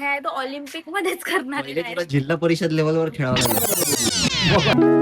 हे आहे तो ऑलिम्पिक मध्येच करणार पहिले आहे. तुला जिल्हा परिषद लेवलवर खेळावं लागेल.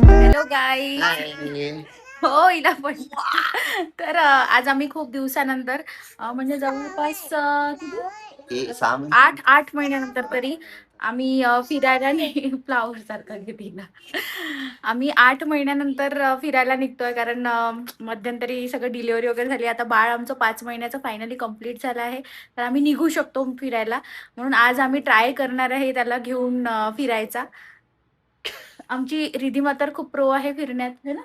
Hello guys. हो हिला पण. तर आज आम्ही खूप दिवसानंतर म्हणजे जवळपास किती 8 महिन्यानंतर तरी आम्ही फिरायला फ्लावर सारखा घेतला. आम्ही 8 महिन्यानंतर फिरायला निघतोय कारण मध्यंतरी सगळं डिलिव्हरी वगैरे झाली. आता बाळ आमचं 5 महिन्याचं फायनली कंप्लीट झालं आहे, तर आम्ही निघू शकतो फिरायला. म्हणून आज आम्ही ट्राय करणार आहे त्याला घेऊन फिरायचा. आमची रिधिमा तर खूप प्रो आहे फिरण्यात, है ना.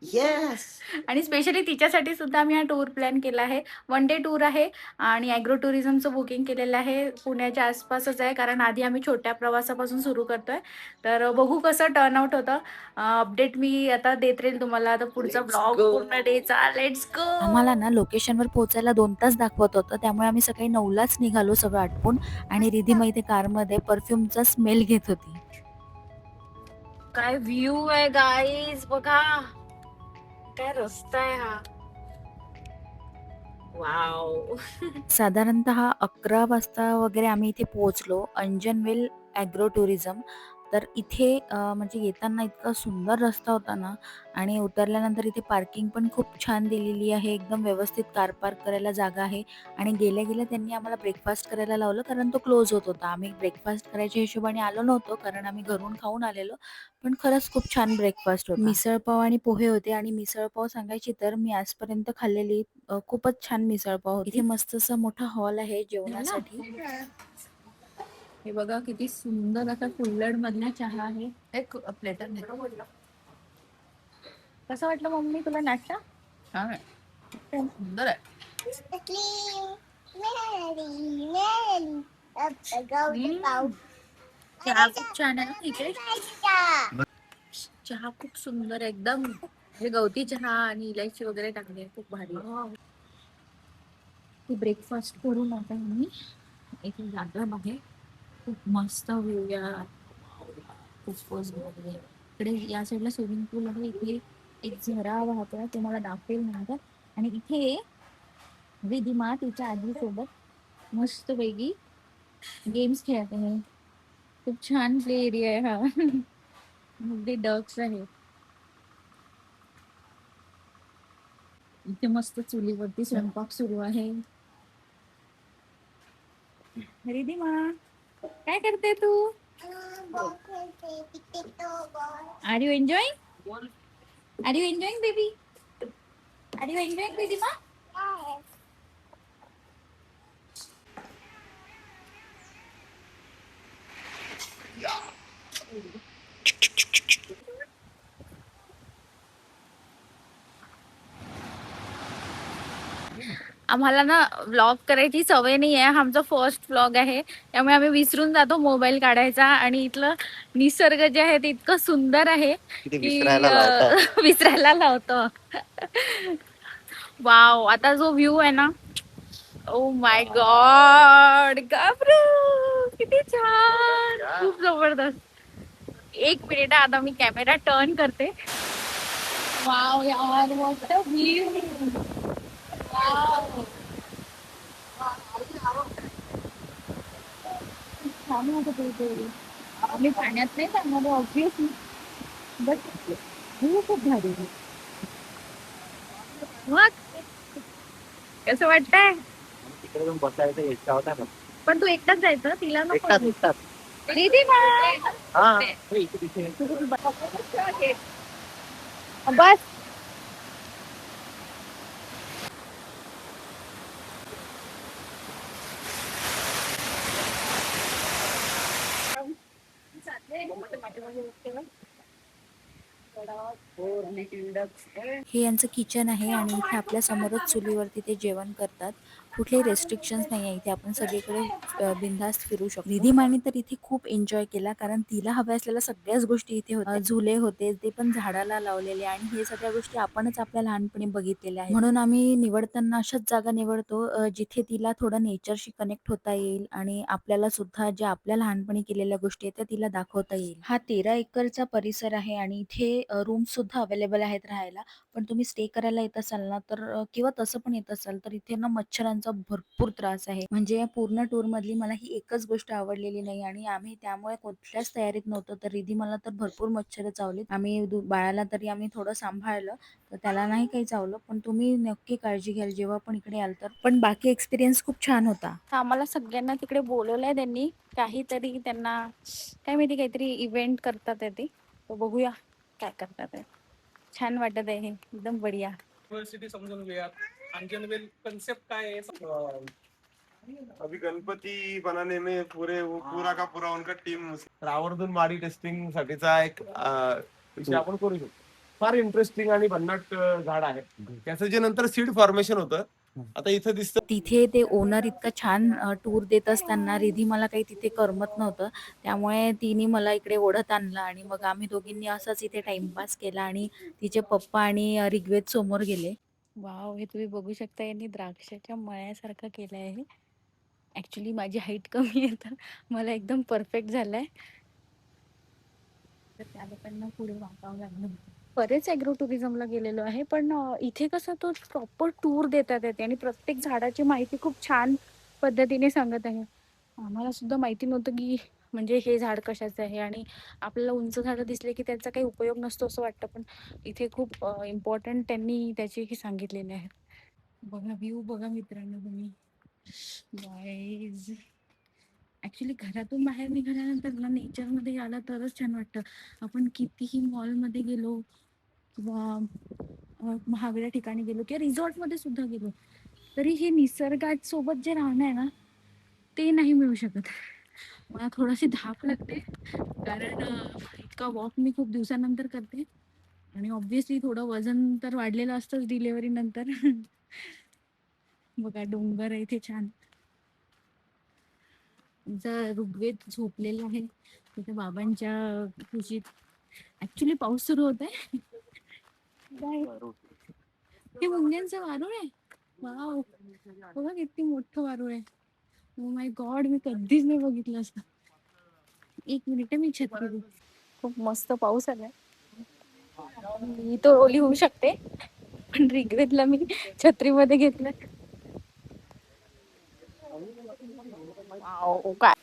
येस. आणि स्पेशली तिच्यासाठी सुद्धा आम्ही हा टूर प्लॅन केला आहे. 1 डे टूर आहे आणि ॲग्रो टुरिझमचं बुकिंग केलेलं आहे. पुण्याच्या आसपासच आहे कारण आधी आम्ही छोट्या प्रवासापासून सुरू करतोय. तर बघू कसं टर्नआउट होतं. अपडेट मी आता देत राहील तुम्हाला. आता पुढचा ब्लॉग पूर्ण डेचा. Let's go. आम्हाला ना लोकेशनवर पोहोचायला 2 तास दाखवत होतं, त्यामुळे आम्ही सकाळी 9लाच निघालो सगळं आटपून. आणि रिधिमा इथे कारमध्ये परफ्यूमचा स्मेल घेत होती. काय व्ह्यू आहे गाईज, बघा काय रस्ता आहे हा. वाव. साधारणतः 11 वाजता वगैरे आम्ही इथे पोहोचलो. Anjanvel agro tourism. तर इथे म्हणजे येताना इतका सुंदर रस्ता होता ना, आणि उतरल्यानंतर इथे पार्किंग पण खूप छान दिलेली आहे. एकदम व्यवस्थित कार पार्क करायला जागा आहे. आणि गेल्या गेल्या त्यांनी आम्हाला ब्रेकफास्ट करायला लावलं कारण तो क्लोज होत होता. आम्ही ब्रेकफास्ट करायच्या हिशोबाने आलो नव्हतो कारण आम्ही घरून खाऊन आलेलो. पण खरंच खूप छान ब्रेकफास्ट होता. मिसळपाव आणि पोहे होते. आणि मिसळपाव सांगायची तर मी आजपर्यंत खाल्लेली खूपच छान मिसळपाव होती. इथे मस्त असा मोठा हॉल आहे जेवणासाठी. हे बघा किती सुंदर असा कुल्हड मधला चहा आहे. एक प्लेट. कसं वाटलं मम्मी तुला नाश्ता? छान आहे, सुंदर आहे. चहा खूप छान आहे ना इकडे. चहा खूप सुंदर आहे एकदम. हे गवती चहा आणि इलायची वगैरे टाकली आहे, खूप भारी. ब्रेकफास्ट करून आता आम्ही इथे जागा आहे. खूप मस्त व्ह्यू या. इकडे या साईडला स्विमिंग पूल आहे. इथे एक झरा वाहतोय, तुम्हाला दाखवेल नंतर. आणि इथे रिधिमा तिच्या आजी सोबत मस्त पैकी गेम्स खेळत आहे. खूप छान प्ले एरिया आहे हा. मध्ये डक्स आहे. इथे मस्त चुलीवरती स्वयंपाक सुरू आहे. रिधिमा काय करते तू? Are you enjoying? Are you enjoying baby? Are you enjoying Ridhima? आम्हाला ना व्लॉग करायची सवय नाही आहे. आमचा फर्स्ट व्लॉग आहे, त्यामुळे आम्ही विसरून जातो मोबाईल काढायचा. आणि इथलं निसर्ग जे आहे ते इतकं सुंदर आहे की विसरायला लावतो. वाव. आता जो व्ह्यू आहे ना, ओ माय गॉड, घाबरू किती छान, खूप जबरदस्त. 1 मिनिट आता मी कॅमेरा टर्न करते. वाव यार, व्हॉट अ व्ह्यू. वाव, छान वाटत होते. आम्ही पाण्यात नाही जाणार ऑब्विसली, बट व्ह्यू खूप भारी. मग कसं वाटतंय? तिकडे जाऊन बसायचं इच्छा होता ना. पण तू एकटाच जायचं, तिला नको. एकटाच. रिधिमा हा. बस. हे यांचं किचन आहे आणि इथे आपल्या समोरच चुलीवरती ते जेवण करतात. कुठलेही रेस्ट्रिक्शन्स नाही आहे इथे. आपण सगळीकडे बिनधास्त फिरू शकतो. रिधिमाने तर इथे खूप एन्जॉय केला, कारण तिला हव्या असलेल्या सगळ्याच गोष्टी इथे होत्या. झुले होते, ते पण झाडाला लावलेले, आणि हे सगळ्या गोष्टी आपणच आपल्या लहानपणी बघितलेल्या आहेत. म्हणून आम्ही निवडताना अशाच जागा निवडतो जिथे तिला थोडं नेचरशी कनेक्ट होता येईल, आणि आपल्याला सुद्धा ज्या आपल्या लहानपणी केलेल्या गोष्टी आहेत त्या तिला दाखवता येईल. हा 13 एकरचा परिसर आहे, आणि इथे रूम्स सुद्धा अवेलेबल आहेत राहायला. पण तुम्ही स्टे करायला येत असाल ना, तर किंवा तसं पण येत असाल, तर इथे ना मच्छरांचा भरपूर त्रास आहे. म्हणजे या पूर्ण टूर मधली मला ही एकच गोष्ट आवडलेली नाही, आणि आम्ही त्यामुळे कुठल्याच तयारीत नव्हतो. तर रिधी मला तर भरपूर मच्छर चावलीत. आम्ही बाळाला तरी आम्ही थोडं सांभाळलं, तर त्याला नाही काही चावलं. पण तुम्ही नक्की काळजी घ्याल जेव्हा पण इकडे याल तर. पण बाकी एक्सपिरियन्स खूप छान होता. आम्हाला सगळ्यांना तिकडे बोलवलंय त्यांनी, काहीतरी त्यांना काय माहिती, काहीतरी इव्हेंट करतात आहे ते. तर बघूया काय करतात आहे. छान वाटत आहे हे, एकदम बढिया. युनिव्हर्सिटी समजून घेऊयात. अंजनवेल कन्सेप्ट काय आहे? अभी गणपती बनाने में पूरा का पूरा उनका टीम आवर्जून माडी टेस्टिंग साठीचा एक विषय आपण करू शकतो. फार इंटरेस्टिंग आणि भन्नाट झाड आहे. त्याचं जे नंतर सीड फॉर्मेशन होतं, आता इथं दिसतं. तिथे ते ओनर इतकं छान टूर देत असताना रिधी मला काही तिथे करमत नव्हतं. त्यामुळे तिने मला इकडे ओढत आणलं, आणि मग आम्ही दोघींनी असंच इथे टाइमपास केला, आणि तिचे पप्पा आणि ऋग्वेद समोर गेले. वाव, हे तुम्ही बघू शकता, यांनी द्राक्षाच्या मळ्यासारखं केलं आहे. ऍक्च्युली माझी हाईट कमी आहे, तर मला एकदम परफेक्ट झालंय. तर त्या लोकांना पुढे वाकावं लागलं. बरेच ॲग्रो टुरिझमला गेलेलो आहे, पण इथे कसं तो प्रॉपर टूर देतात येते, आणि प्रत्येक झाडाची माहिती खूप छान पद्धतीने सांगत आहे. आम्हाला सुद्धा माहिती नव्हतं की म्हणजे हे झाड कशाचं आहे, आणि आपल्याला उंच झाडं दिसले की त्याचा काही उपयोग नसतो असं वाटतं, पण इथे खूप इम्पॉर्टंट त्यांनी त्याचे हे सांगितलेले आहेत. बघा व्ह्यू बघा मित्रांनो तुम्ही. गाईज, ॲक्च्युली घरातून बाहेर निघाल्यानंतर ना नेचरमध्ये आला तरच छान वाटतं. आपण कितीही मॉलमध्ये गेलो किंवा महागड्या ठिकाणी गेलो किंवा रिसॉर्टमध्ये सुद्धा गेलो, तरी हे निसर्गात सोबत जे राहणं आहे ना, ते नाही मिळू शकत. मला थोडीशी धाप लागते, कारण इतका वॉक मी खूप दिवसानंतर करते, आणि ऑब्व्हियसली थोडं वजन तर वाढलेलं असतंच डिलिव्हरी नंतर. बघा डोंगर आहे इथे छान. आमचा ऋग्वेद झोपलेला आहे तिथे बाबांच्या कुशीत. ऍक्च्युली पाऊस सुरू होत आहे. हे मुंग्यांचं वारूळ आहे. वाव, बघा किती मोठं वारूळ आहे. ओ माय गॉड, मी कधीच नाही बघितलं असं. एक मिनिट, मी छत्री देते. खूप मस्त पाऊस आलाय. मी तो ओली होऊ शकते, पण ऋग्वेदला मी छत्रीमध्ये घेतलं. वाव, काय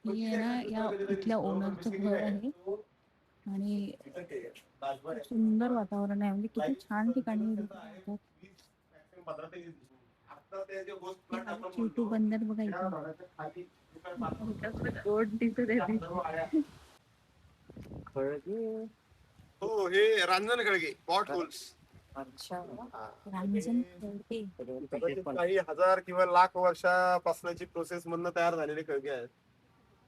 हे ना या इथल्या ओनरचं घर आहे, आणि सुंदर वातावरण आहे. म्हणजे किती छान ठिकाणी राहतात. छोटू बंदर बघा इथे. रोड दिसत आहे. हो, हे रांजण खळगे पॉट होल्स. अच्छा, रांजण खळगे. काही हजार किंवा लाख वर्षापासूनची प्रोसेस मधनं तयार झालेले खळगे आहेत.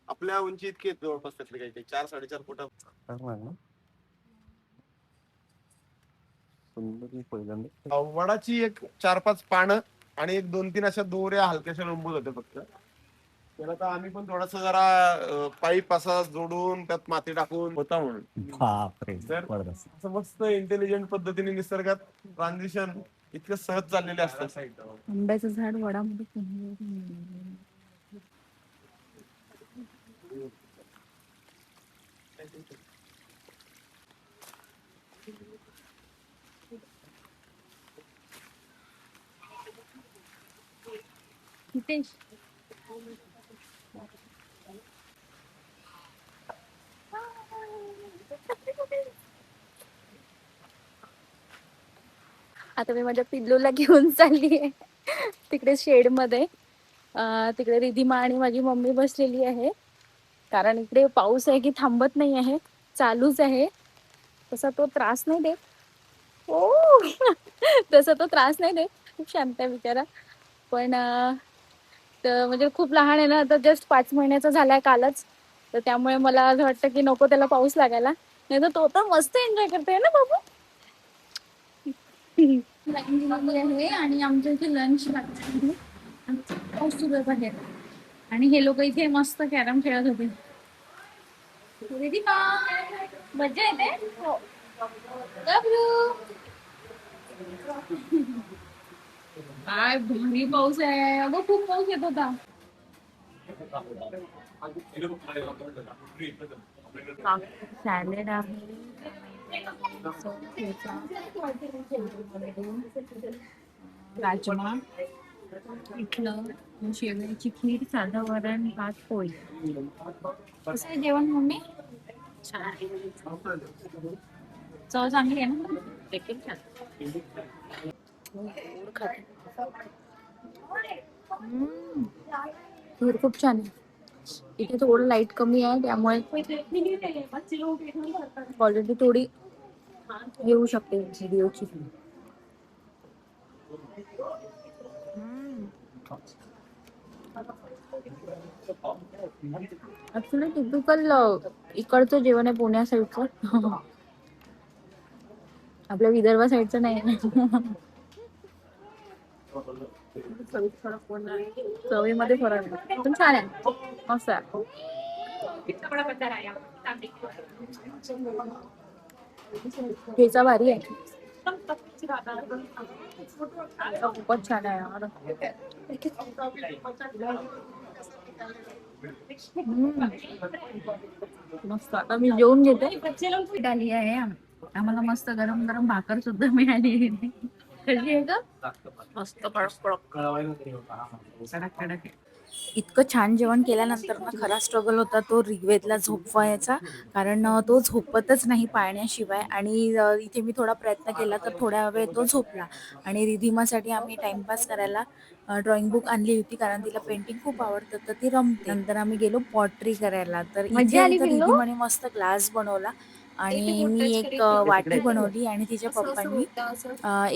आपल्या उंची इतके जवळपास त्यातले काही 4-4.5 फुट. वडाची एक 4-5 पानं आणि एक 2-3 अशा दोऱ्या हलक्याशा रंबूत होत्या फक्त. त्याला तर आम्ही पण थोडासा जरा पाईप असा जोडून त्यात माती टाकून होता म्हणून. तर असं मस्त इंटेलिजंट पद्धतीने निसर्गात ट्रान्झिशन इतकं सहज चाललेले असतात. आंब्याचं झाड वडामध्ये हितेश, आता मी माझ्या पिल्लूला घेऊन चालली आहे तिकडे शेड मध्ये. तिकडे रिधिमा आणि माझी मम्मी बसलेली आहे, कारण इकडे पाऊस आहे की थांबत नाही आहे, चालूच आहे. तसा तो त्रास नाही देत. ओ तसा तो त्रास नाही देत, खूप शांत आहे बिचारा. पण म्हणजे खूप लहान आहे ना, आता जस्ट 5 महिन्याचा झालाय कालच, तर त्यामुळे मला असं वाटतं की नको त्याला पाऊस लागायला. नाही तर तो तर मस्त एन्जॉय करतोय ना बाबू. लाईन लागली आहे आणि आमच्या इथे लंच लागतं पाऊस सुरू आहे बाहेर आणि हे लोक इथे मस्त कॅरम खेळत होते. रिधिमा, मज्जा येते. हो. गबरू. काय भारी पाऊस आहे अगं, खूप पाऊस येत होता. सॅलेड आहे, राजमा, पिठलं, शेवयाची खीर, साधं वरण, भात, पोळी. कसं आहे जेवण मम्मी? छान आहे. चव चांगली आहे ना? देखील छान. खीर खूप छान आहे. इथे थोडं लाईट कमी आहे त्यामुळे क्वालिटी थोडी येऊ शकते व्हिडिओची. ऍक्च्युली टिपिकल इकडचं जेवण आहे पुण्या साईडचं. आपल्या विदर्भ साईडचं नाही ना. चवीमध्ये फरक आहे पण छान आहे, मस्त आहे. ठेचा भारी आहे, खूपच छान आहे यार. मस्त. आता मी जेवून घेते. आली आहे आम्हाला मस्त गरम गरम भाकर सुद्धा मिळाली. कशी आहे का? मस्त कडक कडक. इतकं छान जेवण केल्यानंतर ना खरा स्ट्रगल होता तो ऋग्वेदला झोपवायचा, कारण तो झोपतच नाही पाळण्याशिवाय. आणि इथे मी थोडा प्रयत्न केला तर थोड्या वेळ तो झोपला. आणि रिधिमासाठी आम्ही टाइमपास करायला ड्रॉइंग बुक आणली होती, कारण तिला पेंटिंग खूप आवडतं तर ती रमते. नंतर आम्ही गेलो पॉटरी करायला. तर मज्जा आली इथे पिल्लू? रिधिमाने मस्त ग्लास बनवला आणि मी एक वाटी बनवली आणि तिच्या पप्पांनी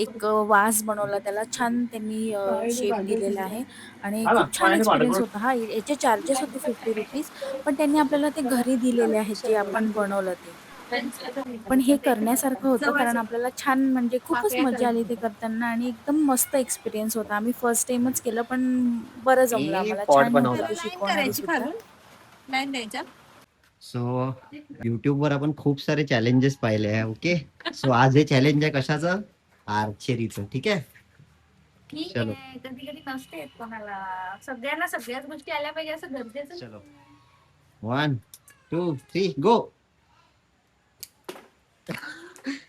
एक वास बनवला. त्याला छान त्यांनी शेप दिलेला आहे आणि खूप छान एक्सपिरियन्स होता. हा, याचे चार्जेस होते 50 रुपीज, पण त्यांनी आपल्याला ते घरी दिलेले आहेत जे आपण बनवलं ते. पण हे करण्यासारखं होतं, कारण आपल्याला छान म्हणजे खूपच मजा आली ते करताना आणि एकदम मस्त एक्सपिरियन्स होता. आम्ही फर्स्ट टाइमच केलं पण बरं जमलं आम्हाला. पॉट छान बनवला. होतं ते शिकवणारे सुद्धा. सो युट्यूब वर आपण खूप सारे चॅलेंजेस पाहिले आहे. ओके, सो आज हे चॅलेंज आहे कशाचं? आर्चरीचं. ठीक आहे, ठीक चलो. आहे. कधी कधी नसते येत कोणाला, सगळ्यांना सगळ्याच गोष्टी आल्या पाहिजे असं गरजेचं. चलो 1 2 3 गो.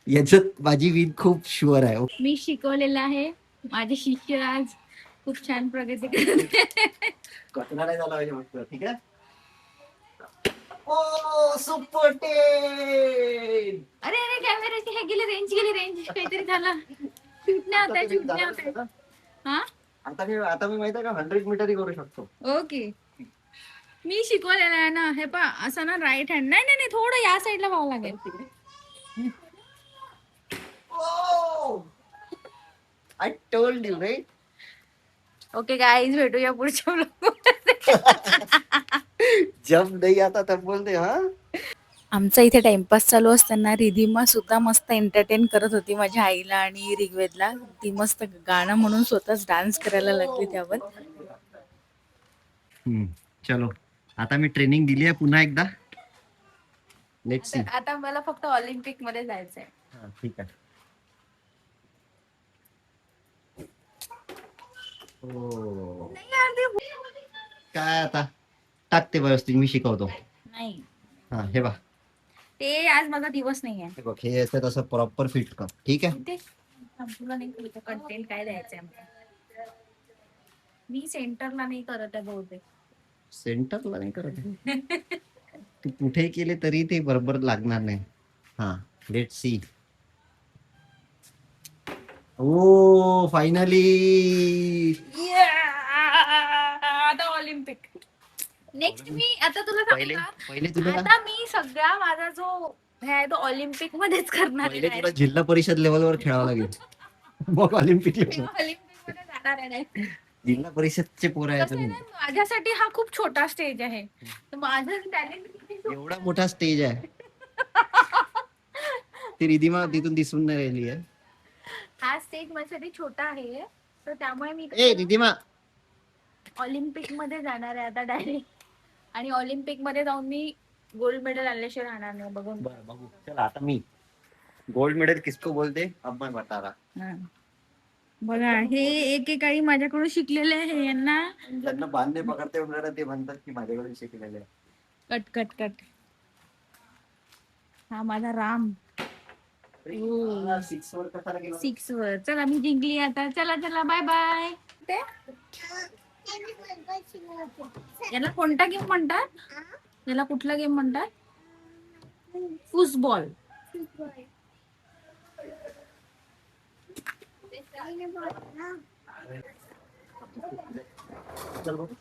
याच्यात माझी विन खूप शुअर आहे. मी शिकवलेलं आहे, माझे शिष्य आज खूप छान प्रगती करते. कचरा नाही झाला पाहिजे फक्त. ठीक आहे. ओ सुपर टेन. अरे अरे कॅमेराची हे गेली रेंज काहीतरी झालं. सुटण्या होत्या. हा, आता मी माहिती आहे का 100 मीटरही करू शकतो. ओके. मी शिकवलेलं आहे ना. हे पा असं ना, राईट हँड. नाही नाही नाही, थोडं या साईडला व्हावं लागेल. I told you right. Okay guys, भेटूया पुढच्या ब्लॉग. जब नाही आता तब बोलते. हा, आमचा इथे टाइमपास चालू असताना रिधिमा सुद्धा मस्त एंटरटेन करत होती माझ्या आईला आणि ऋग्वेदला. ती मस्त गाणं म्हणून स्वतःच डान्स करायला लागली त्यावर. चलो आता मी ट्रेनिंग दिली आहे पुन्हा एकदा. Let's see. आता मला फक्त ऑलिम्पिक मध्ये जायचंय. ठीक आहे. हो, काय आता टाकते व्यवस्थित, मी शिकवतो. नाही, हा, हे बघ, ते आज माझा दिवस नाहीये. हे बघ, हे असं तसं प्रॉपर फिट कर. ठीक आहे. ते तुला नाही कळतं कंटेंट काय द्यायचंय मला. मी सेंटरला नाही करत आहे बहुतेक. सेंटरला नाही करत आहे. तू कुठे केले तरी ते बरोबर लागणार नाही. हा, लेट्स सी. Oh finally. आता ऑलिम्पिक नेक्स्ट. मी आता तुला पहिले सांगू तुला का, आता मी सगळा माझा जो हे आहे तो ऑलिम्पिक मध्येच करणार पहिले आहे. तुला जिल्हा परिषद लेवलवर खेळावं लागेल. मग ऑलिम्पिक लेवल. ऑलिम्पिक मध्ये जाणार आहे. नाही, जिल्हा परिषदचे पोरं आहेत कसं आहे तुम्ही. ना, माझ्यासाठी हा खूप छोटा स्टेज आहे. तर माझं टॅलेंट एवढा मोठा स्टेज आहे. ती रिधिमा तिथून दिसून नाही राहिली आहे. हा स्टेज माझ्यासाठी छोटा आहे, तर त्यामुळे मी ए रिधिमा, ऑलिम्पिक मध्ये जाणार आहे आता डायरेक्ट. आणि ऑलिम्पिक मध्ये जाऊन मी गोल्ड मेडल आणल्याशिवाय राहणार नाही. बघून बरं बघू. चला आता मी गोल्ड मेडल किसको बोलते अब मैं बता रहा. हा. बघा हे एकेकाळी माझ्याकडून शिकलेले आहे, यांना त्यांना बांधणे पकडते वगैरे ते म्हणतात की माझ्याकडून शिकलेले आहे. Cut cut cut. हा माझा राम हा, six वर कशाला गेला? 6 वर. चला मी जिंकली आता. चला चला बाय बाय. याला कोणता गेम म्हणतात? याला कुठला गेम म्हणतात? फुटबॉल. चल बघू.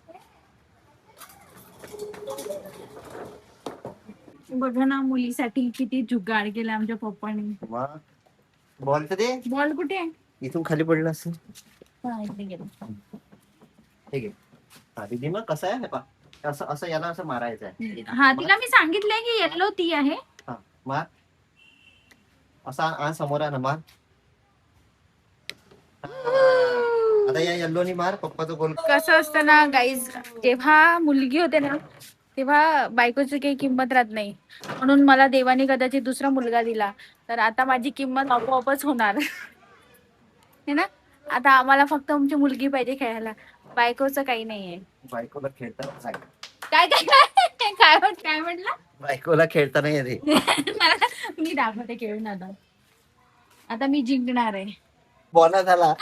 बघा ना मुलीसाठी किती जुगाड केला आमच्या पप्पांनी. मग बॉल तर दे. बॉल कुठे आहे? इथून खाली पडलं असं. हा, इथे गेला. ठीक आहे. हा रिधिमा कसं आहे हे पा, असं असं याला असं मारायचं आहे. हा तिला मी सांगितलंय की येल्लो ती आहे. हा मार. असा समोर आहे ना, मार. आता या येल्लोनी मार पप्पाचं गोल. कसं असतं ना गाईज, जेव्हा मुलगी होते ना तेव्हा बायकोची काही किंमत राहत नाही, म्हणून मला देवाने कदाचित दुसरा मुलगा दिला, तर आता माझी किंमत आपोआपच होणार है ना. आता आम्हाला फक्त आमची मुलगी पाहिजे खेळायला, बायकोचं काही नाहीये. बायकोला खेळताना सांग. काय काय काय काय काय म्हटलं? बायकोला खेळता नाही येते. मी दाखवते खेळून आता. आता मी जिंकणार आहे. बोला झाला.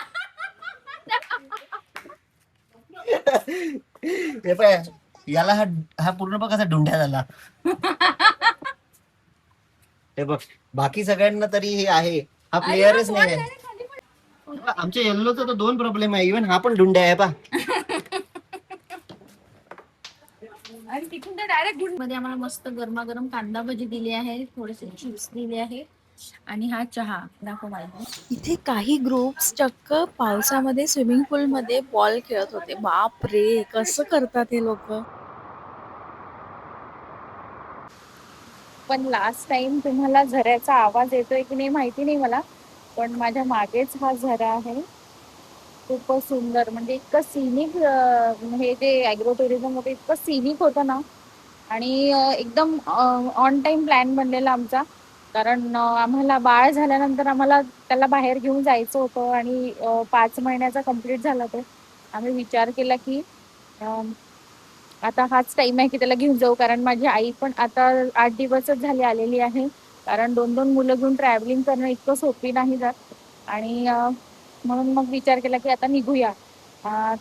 हे पाय याला हा हा पूर्ण बघ कसा डुंड्या झाला. हे बघ बाकी सगळ्यांना तरी हे आहे, हा प्लेयरच नाही आहे. आमच्या येल्लोचा तर 2 प्रॉब्लेम आहे, इव्हन हा पण डुंड्या आहे पा. आणि तिथून तर डायरेक्ट मध्ये आम्हाला मस्त गरमागरम कांदा भजी दिली आहे, थोडेसे चिप्स दिले आहे आणि हा चहा. दाखव मला. इथे काही ग्रुप्स चक्क पावसामध्ये स्विमिंग पूल मध्ये बॉल खेळत होते. बाप रे, कसं करतात हे लोक. पण लास्ट टाइम तुम्हाला झऱ्याचा आवाज येतोय की नाही माहिती नाही मला, पण माझ्या मागेच हा झरा आहे. खूपच सुंदर, म्हणजे इतकं सिनिक, हे जे ॲग्रो टुरिझम होते इतकं सिनिक होतं ना. आणि एकदम ऑन टाइम प्लॅन बनलेला आमचा, कारण आम्हाला बाळ झाल्यानंतर आम्हाला त्याला बाहेर घेऊन जायचं होतं आणि 5 महिन्याचा कंप्लीट झाला तो. आम्ही विचार केला की आता हाच टाइम आहे की त्याला घेऊन जाऊ, कारण माझी आई पण आता 8 दिवसच झाले आलेली आहे, कारण 2-2 मुलं घेऊन ट्रॅव्हलिंग करणं इतकं सोपी नाही जात. आणि म्हणून मग विचार केला की आता निघूया.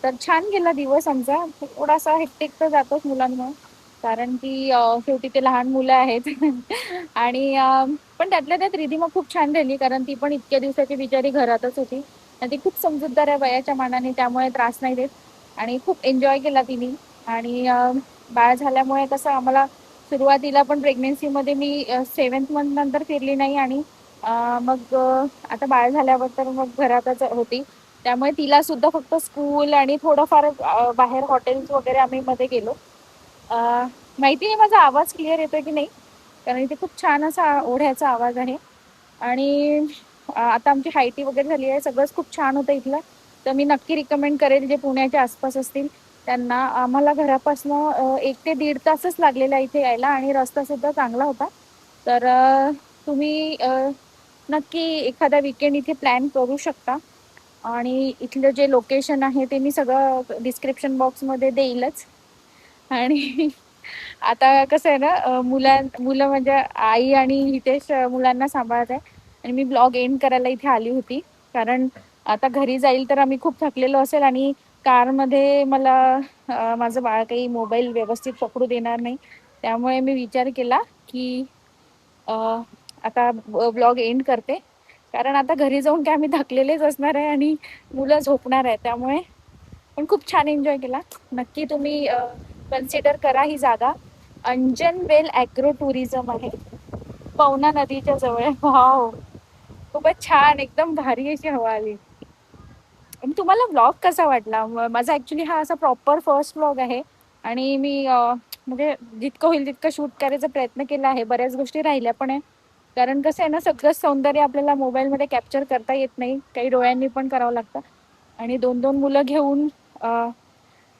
तर छान गेला दिवस आमचा. थोडासा हेक्टिक तर जातोच मुलांमुळे, कारण की शेवटी ते लहान मुलं आहेत. आणि पण त्यातल्या त्यात रिधिमा खूप छान राहिली, कारण ती पण इतक्या दिवसाची बिचारी घरातच होती आणि ती खूप समजूतदार आहे वयाच्या मानाने, त्यामुळे त्रास नाही देत आणि खूप एन्जॉय केला तिने. आणि बाळ झाल्यामुळे कसं आम्हाला सुरुवातीला पण प्रेग्नेन्सीमध्ये मी 7th मंथ नंतर फिरली नाही, आणि मग आता बाळ झाल्यावर तर मग घरातच होती, त्यामुळे तिला सुद्धा फक्त स्कूल आणि थोडंफार बाहेर हॉटेल्स वगैरे आम्ही मध्ये गेलो. माहिती नाही माझा आवाज क्लिअर येतोय की नाही, कारण इथे खूप छान असा ओढ्याचा आवाज आहे. आणि आता आमची हायटी वगैरे झाली आहे, सगळंच खूप छान होतं इथलं. तर मी नक्की रिकमेंड करेल जे पुण्याच्या आसपास असतील त्यांना. आम्हाला घरापासनं 1 ते 1.5 तासच लागलेला इथे यायला, आणि रस्ता सुद्धा चांगला होता. तर तुम्ही नक्की एखादा विकेंड इथे प्लॅन करू शकता. आणि इथलं जे लोकेशन आहे ते मी सगळं डिस्क्रिप्शन बॉक्समध्ये देईलच. आणि आता कसं आहे ना, मुलं म्हणजे आई आणि हितेश मुलांना सांभाळत आहे, आणि मी ब्लॉग एंड करायला इथे आली होती, कारण आता घरी जाईल तर आम्ही खूप थकलेलो असेल, आणि कारमध्ये मला माझं बाळ काही मोबाईल व्यवस्थित पकडू देणार नाही. त्यामुळे मी विचार केला की आता ब्लॉग एंड करते, कारण आता घरी जाऊन काय आम्ही थकलेलेच असणार आहे आणि मुलं झोपणार आहे. त्यामुळे पण खूप छान एन्जॉय केला. नक्की तुम्ही कन्सिडर करा ही जागा. अंजनवेल ॲग्रो टुरिझम आहे, पवना नदीच्या जवळ. वाव, खूपच छान, एकदम भारी अशी हवा आली. आणि तुम्हाला ब्लॉग कसा वाटला? माझा ॲक्च्युली हा असा प्रॉपर फर्स्ट ब्लॉग आहे, आणि मी म्हणजे जितकं होईल तितकं शूट करायचा प्रयत्न केला आहे. बऱ्याच गोष्टी राहिल्या पण आहे, कारण कसं आहे ना, सगळं सौंदर्य आपल्याला मोबाईलमध्ये कॅप्चर करता येत नाही, काही डोळ्यांनी पण करावं लागतं. आणि 2-2 मुलं घेऊन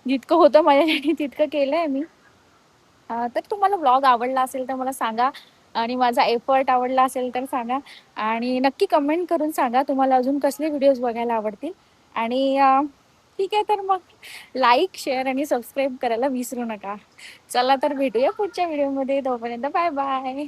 जितकं होतं माझ्यासाठी तितकं केलंय मी. तर तुम्हाला व्लॉग आवडला असेल तर मला सांगा, आणि माझा एफर्ट आवडला असेल तर सांगा, आणि नक्की कमेंट करून सांगा तुम्हाला अजून कसले व्हिडिओज बघायला आवडतील. आणि ठीक आहे, तर मग लाईक, शेअर आणि सबस्क्राईब करायला विसरू नका. चला तर भेटूया पुढच्या व्हिडिओमध्ये. तोपर्यंत बाय बाय.